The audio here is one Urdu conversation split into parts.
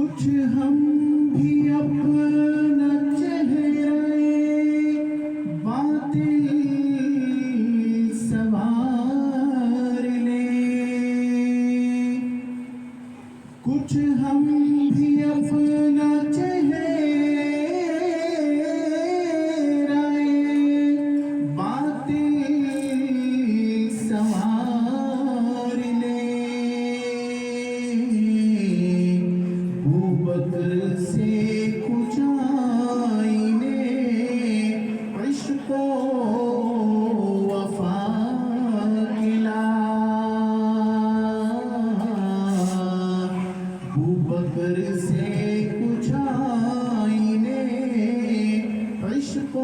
کچھ ہم بھی اپنا چہرہ باطل سنوار لیں، کچھ ہم بھی اپنا چہرہ باطل سنوار لیں، بکر سے کچھ آئینے عشق و وفا کلا، بکر سے کچھ آئینے عشق و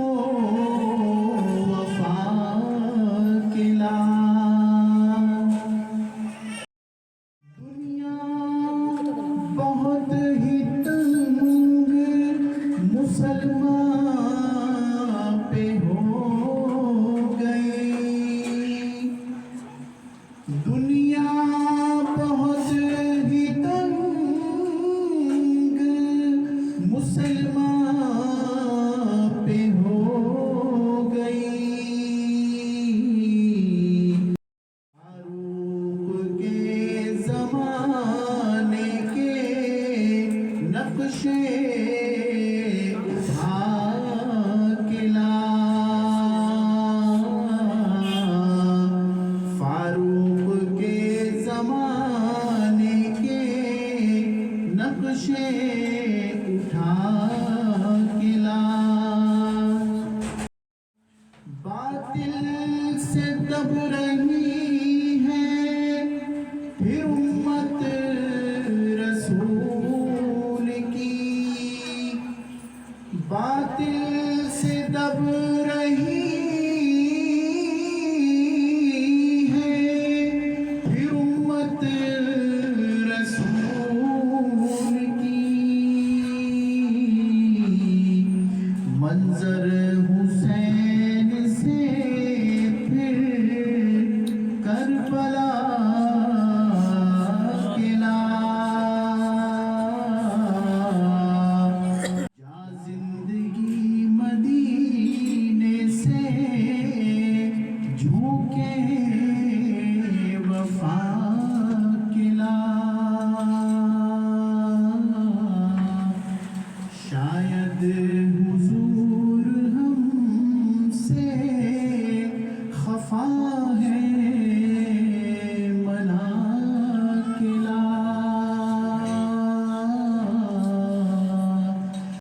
وفا کلا، بہت ہی تنگ مسلمان پہ ہو گئی، دنیا بہت ہی تنگ مسلمان پہ ہو گئی، فاروق کے زمانے کے نقشے اٹھا کے لا، فاروق کے زمانے کے نقشے